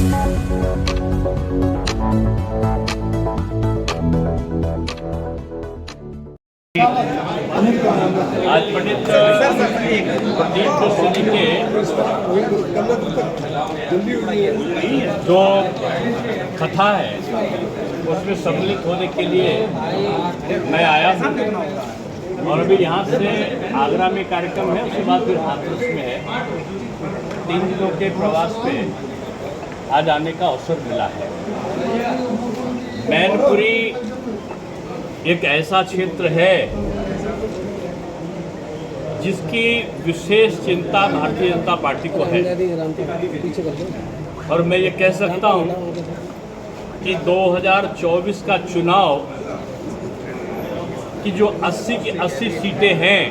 आज पंडित प्रदीप जोशी जी के जो कथा है उसमें सम्मिलित होने के लिए मैं आया हूँ और अभी यहाँ से आगरा में कार्यक्रम है, उसके बाद फिर हाथरस में है। 3 दिनों के प्रवास पे आज आने का अवसर मिला है। मैनपुरी एक ऐसा क्षेत्र है जिसकी विशेष चिंता भारतीय जनता पार्टी को है और मैं ये कह सकता हूँ कि 2024 का चुनाव की जो 80 की 80 सीटें हैं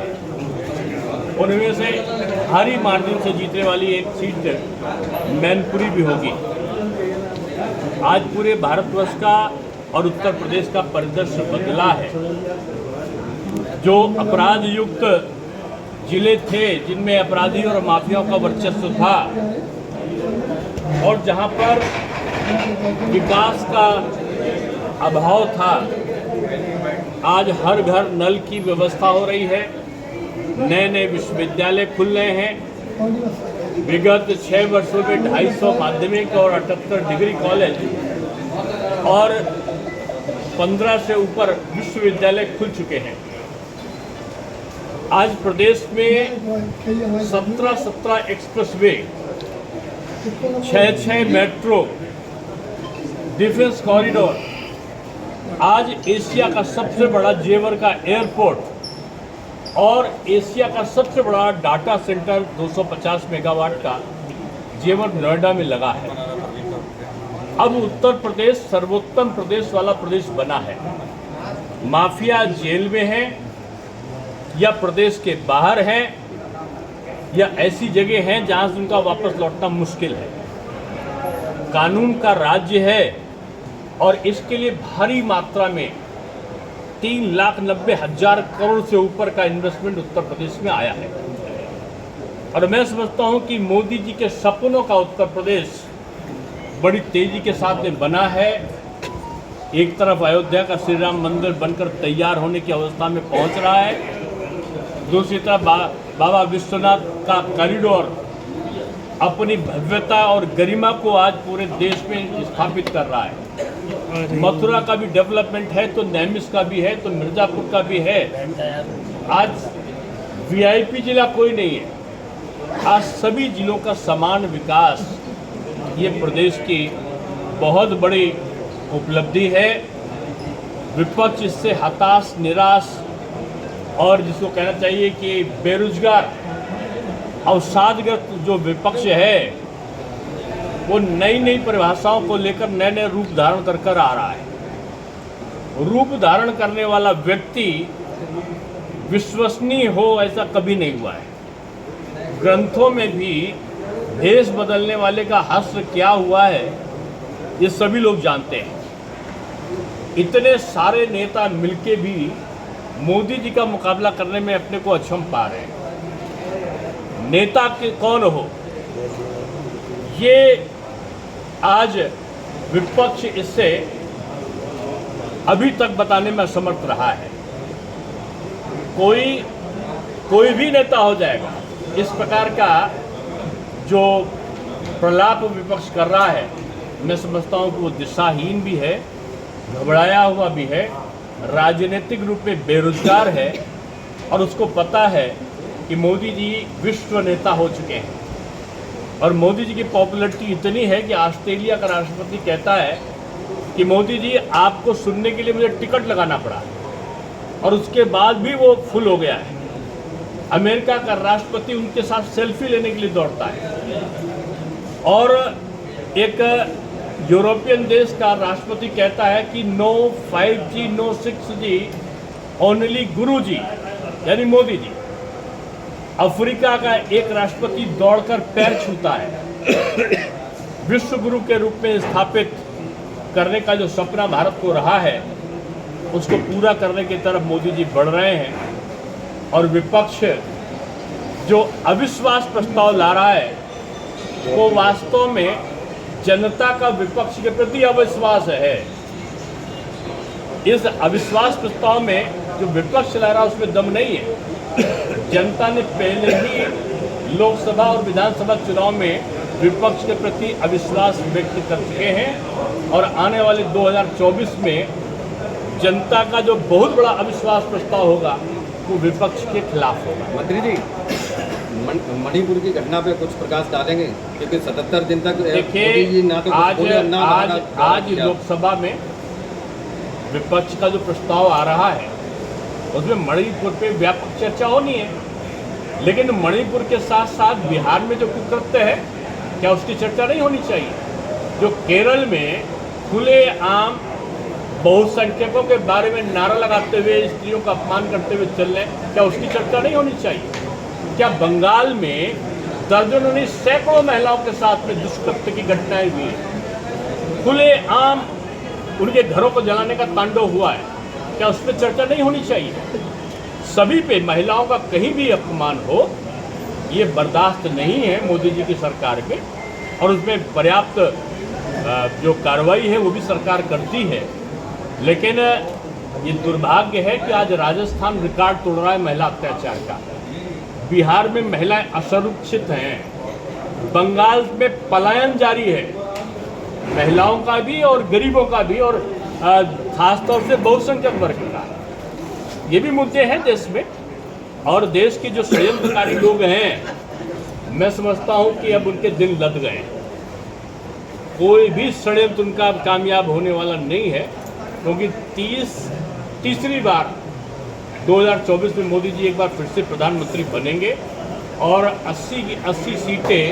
उनमें से भारी मार्जिन से जीतने वाली एक सीट मैनपुरी भी होगी। आज पूरे भारतवर्ष का और उत्तर प्रदेश का परिदृश्य बदला है। जो अपराध युक्त जिले थे जिनमें अपराधियों और माफियाओं का वर्चस्व था और जहां पर विकास का अभाव था, आज हर घर नल की व्यवस्था हो रही है। नए नए विश्वविद्यालय खुल रहे हैं। विगत 6 वर्षों में 250 माध्यमिक और 78 डिग्री कॉलेज और 15 से ऊपर विश्वविद्यालय खुल चुके हैं। आज प्रदेश में 17 एक्सप्रेसवे, 6 मेट्रो, डिफेंस कॉरिडोर, आज एशिया का सबसे बड़ा जेवर का एयरपोर्ट और एशिया का सबसे बड़ा डाटा सेंटर 250 मेगावाट का जेवर नोएडा में लगा है। अब उत्तर प्रदेश सर्वोत्तम प्रदेश वाला प्रदेश बना है। माफिया जेल में है या प्रदेश के बाहर है या ऐसी जगह हैं जहां से उनका वापस लौटना मुश्किल है। कानून का राज्य है और इसके लिए भारी मात्रा में 3,90,000 करोड़ से ऊपर का इन्वेस्टमेंट उत्तर प्रदेश में आया है। और मैं समझता हूं कि मोदी जी के सपनों का उत्तर प्रदेश बड़ी तेजी के साथ में बना है। एक तरफ अयोध्या का श्री राम मंदिर बनकर तैयार होने की अवस्था में पहुंच रहा है, दूसरी तरफ बाबा विश्वनाथ का कॉरिडोर अपनी भव्यता और गरिमा को आज पूरे देश में स्थापित कर रहा है। मथुरा का भी डेवलपमेंट है तो नैमिष का भी है तो मिर्जापुर का भी है। आज वीआईपी जिला कोई नहीं है, आज सभी जिलों का समान विकास ये प्रदेश की बहुत बड़ी उपलब्धि है। विपक्ष इससे हताश, निराश और जिसको कहना चाहिए कि बेरोजगार, अवसादग्रस्त जो विपक्ष है वो नई नई परिभाषाओं को लेकर नए नए रूप धारण कर आ रहा है। रूप धारण करने वाला व्यक्ति विश्वसनीय हो ऐसा कभी नहीं हुआ है। ग्रंथों में भी भेष बदलने वाले का हश्र क्या हुआ है ये सभी लोग जानते हैं। इतने सारे नेता मिलके भी मोदी जी का मुकाबला करने में अपने को अक्षम पा रहे हैं। नेता के कौन हो ये आज विपक्ष इससे अभी तक बताने में असमर्थ रहा है। कोई भी नेता हो जाएगा। इस प्रकार का जो प्रलाप विपक्ष कर रहा है मैं समझता हूं कि वो दिशाहीन भी है, घबराया हुआ भी है, राजनीतिक रूप में बेरोजगार है और उसको पता है कि मोदी जी विश्व नेता हो चुके हैं। और मोदी जी की पॉपुलैरिटी इतनी है कि ऑस्ट्रेलिया का राष्ट्रपति कहता है कि मोदी जी आपको सुनने के लिए मुझे टिकट लगाना पड़ा और उसके बाद भी वो फुल हो गया है। अमेरिका का राष्ट्रपति उनके साथ सेल्फी लेने के लिए दौड़ता है और एक यूरोपियन देश का राष्ट्रपति कहता है कि no 5G, no 6G, only गुरु जी यानी मोदी जी। अफ्रीका का एक राष्ट्रपति दौड़कर पैर छूता है। विश्व गुरु के रूप में स्थापित करने का जो सपना भारत को रहा है उसको पूरा करने की तरफ मोदी जी बढ़ रहे हैं। और विपक्ष जो अविश्वास प्रस्ताव ला रहा है वो वास्तव में जनता का विपक्ष के प्रति अविश्वास है। इस अविश्वास प्रस्ताव में जो विपक्ष चला रहा है उसमें दम नहीं है। जनता ने पहले ही लोकसभा और विधानसभा चुनाव में विपक्ष के प्रति अविश्वास व्यक्त कर चुके हैं और आने वाले 2024 में जनता का जो बहुत बड़ा अविश्वास प्रस्ताव होगा वो विपक्ष के खिलाफ होगा। मंत्री जी, मणिपुर की घटना पे कुछ प्रकाश डालेंगे, क्योंकि 77 दिन तक देखिए आज लोकसभा में विपक्ष का जो प्रस्ताव आ रहा है उसमें मणिपुर पे व्यापक चर्चा होनी है, लेकिन मणिपुर के साथ साथ बिहार में जो कुकृत्य है क्या उसकी चर्चा नहीं होनी चाहिए? जो केरल में खुलेआम बहुसंख्यकों के बारे में नारा लगाते हुए स्त्रियों का अपमान करते हुए चल रहे हैं, क्या उसकी चर्चा नहीं होनी चाहिए? क्या बंगाल में दर्जनों नहीं सैकड़ों महिलाओं के साथ में दुष्कृत्य की घटनाएं हुई हैं, खुलेआम उनके घरों को जलाने का तांडव हुआ है, क्या उस पर चर्चा नहीं होनी चाहिए? सभी पे महिलाओं का कहीं भी अपमान हो ये बर्दाश्त नहीं है मोदी जी की सरकार पे, और उसमें पर्याप्त जो कार्रवाई है वो भी सरकार करती है। लेकिन ये दुर्भाग्य है कि आज राजस्थान रिकॉर्ड तोड़ रहा है महिला अत्याचार का, बिहार में महिलाएं असुरक्षित हैं, बंगाल में पलायन जारी है महिलाओं का भी और गरीबों का भी, और खासतौर से बहुसंख्यक वर्ग का। ये भी मुद्दे हैं देश में, और देश के जो षड्यंत्रकारी लोग हैं मैं समझता हूं कि अब उनके दिन लद गए। कोई भी षड्यंत्र उनका कामयाब होने वाला नहीं है, क्योंकि तीसरी बार 2024 में मोदी जी एक बार फिर से प्रधानमंत्री बनेंगे और 80 की 80 सीटें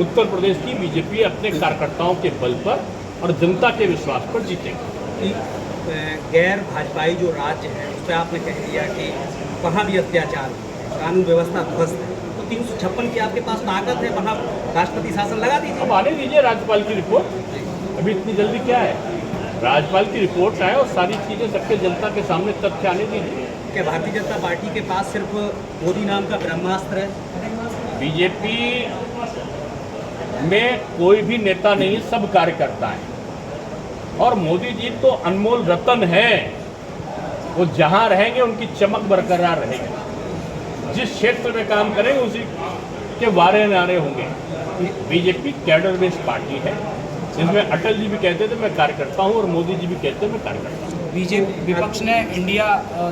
उत्तर प्रदेश की बीजेपी अपने कार्यकर्ताओं के बल पर और जनता के विश्वास पर जीतेगी। गैर भाजपाई जो राज्य है उस पर आपने कह दिया कि वहाँ भी अत्याचार, कानून व्यवस्था ध्वस्त है, तो 356 की आपके पास ताकत है, वहाँ राष्ट्रपति शासन लगा दीजिए। अब आने दीजिए राज्यपाल की रिपोर्ट, अभी इतनी जल्दी क्या है? राज्यपाल की रिपोर्ट आए और सारी चीज़ें सबके जनता के सामने तथ्य आने दीजिए। क्या भारतीय जनता पार्टी के पास सिर्फ मोदी नाम का ब्रह्मास्त्र है? बीजेपी में कोई भी नेता नहीं, सब कार्यकर्ता है, और मोदी जी तो अनमोल रतन है, वो जहां रहेंगे उनकी चमक बरकरार रहेगी, जिस क्षेत्र में काम करेंगे उसी के वारे नारे होंगे। बीजेपी कैडर बेस्ड पार्टी है, जिसमें अटल जी भी कहते थे मैं कार्यकर्ता हूं और मोदी जी भी कहते हैं मैं कार्यकर्ता हूं। बीजेपी विपक्ष ने इंडिया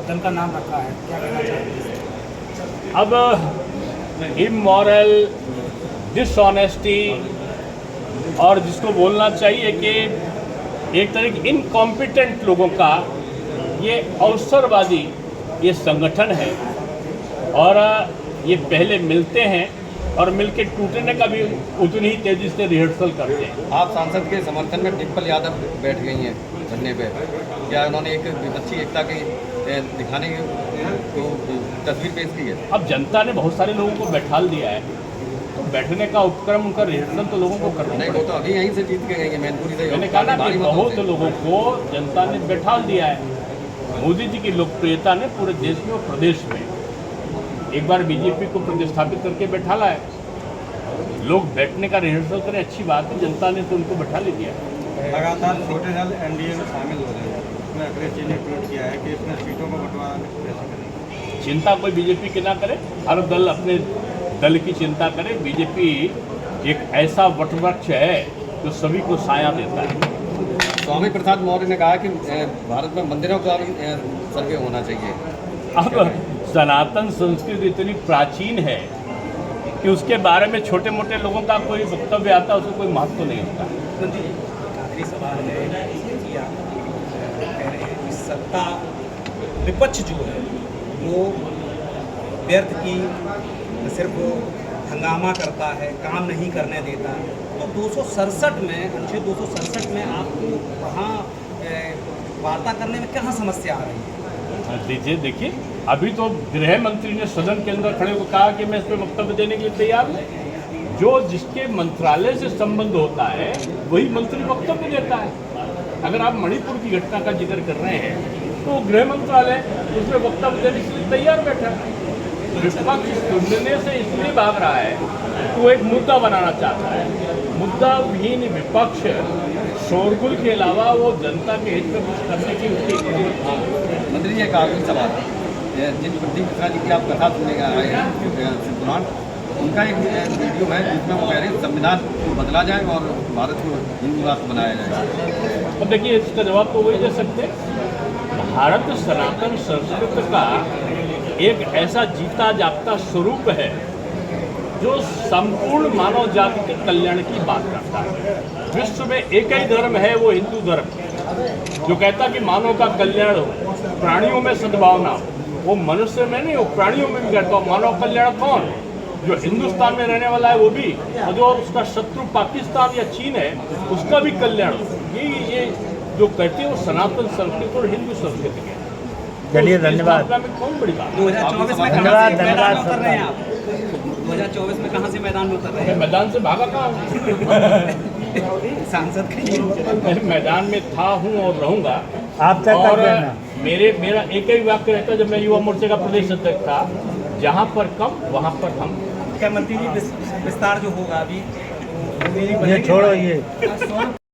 दल का नाम रखा है, क्या कहना चाहिए? अब इमोरल, डिसऑनेस्टी, और जिसको बोलना चाहिए कि एक तरह के इनकॉम्पिटेंट लोगों का ये अवसरवादी ये संगठन है, और ये पहले मिलते हैं और मिलके टूटने का भी उतनी ही तेजी से रिहर्सल करते हैं। आप सांसद के समर्थन में डिम्पल यादव बैठ गई हैं धरने पे, क्या उन्होंने एक विपक्षी एकता की दिखाने को तस्वीर पेश की है? अब जनता ने बहुत सारे लोगों को बैठा दिया है, तो बैठने का उपक्रम उनका रिहर्सल तो लोगों को करना नहीं, वो तो अभी यहीं से जीत के गई है मैनपुरी से। मैंने कहा ना कि बहुत लोगों को जनता ने बैठा दिया है। मोदी जी की लोकप्रियता ने पूरे देश में और प्रदेश में एक बार बीजेपी को प्रतिस्थापित करके बैठा लाया। लोग बैठने का रिहर्सल करें, अच्छी बात है, जनता ने तो उनको बैठा ले दिया। लगातार छोटे दल एनडीए में शामिल हो रहे हैं, उसमें अखिलेश जी ने ट्वीट किया है कि इसमें सीटों का बंटवारा कैसे करें। चिंता कोई बीजेपी की ना करे, हर दल अपने दल की चिंता करे। बीजेपी एक ऐसा वटवृक्ष है जो सभी को साया देता है। स्वामी प्रसाद मौर्य ने कहा कि भारत में मंदिरों का भी सर्वे होना चाहिए। अब सनातन संस्कृति इतनी प्राचीन है कि उसके बारे में छोटे मोटे लोगों का कोई वक्तव्य आता है, उसको कोई महत्व नहीं होता। आखिरी सवाल है कि आप कह रहे हैं कि सत्ता विपक्ष जो है वो व्यर्थ की सिर्फ हंगामा करता है, काम नहीं करने देता। तो 267 में, अनुच्छेद 267 में आपको वहाँ वार्ता करने में कहाँ समस्या आ रही है? देखिए अभी तो गृह मंत्री ने सदन के अंदर खड़े होकर कहा कि मैं इस पर वक्तव्य देने के लिए तैयार हूँ। जो जिसके मंत्रालय से संबंध होता है वही मंत्री वक्तव्य देता है। अगर आप मणिपुर की घटना का जिक्र कर रहे हैं तो गृह मंत्रालय उसमें वक्तव्य देने के लिए तैयार बैठा है। विपक्ष सुनने से इसलिए भाग रहा है कि वो एक मुद्दा बनाना चाहता है। मुद्दा विहीन विपक्ष शोरगुल के अलावा वो जनता के हित में कुछ करने की उसकी हिम्मत था। मंत्री जी, एक आखिरी सवाल जिन प्रदीप मिश्रा जी की आप कथा सुनने आए हैं सिद्धपुराण, उनका एक वीडियो है जिसमें वो कह रहे हैं संविधान को बदला जाए और भारत को हिंदू राष्ट्र बनाया जाए। अब देखिए, इसका जवाब तो वही दे सकते हैं। भारत सनातन संस्कृति का एक ऐसा जीता जागता स्वरूप है जो संपूर्ण मानव जाति के कल्याण की बात करता है। विश्व में एक ही धर्म है, वो हिंदू धर्म, जो कहता कि मानव का कल्याण हो, प्राणियों में सद्भावना हो। वो मनुष्य में नहीं, वो प्राणियों में भी कहता हो। मानव कल्याण कौन? जो हिंदुस्तान में रहने वाला है वो भी, और जो उसका शत्रु पाकिस्तान या चीन है उसका भी कल्याण हो। ये जो कहते हैं वो सनातन संस्कृति और हिंदू संस्कृति है। चलिए, धन्यवाद। में कौन बड़ी बात? 2024 में कहाँ से मैदान में उतर रहे हैं आप? 2024 में कहाँ से मैदान में उतर रहे मैं हैं? मैदान से भागा कहाँ हूँ? सांसद कहिए। मैं मैदान में था, हूँ और रहूँगा। आप तय कर और देना। मेरा एक ही वाक्य रहता है जब मैं युवा मोर्चे का प्रदेश अध्यक्ष था, जहाँ पर कम वहाँ पर हम। मुख्यमंत्री जी विस्तार जो होगा अभी ये छोड़ो ये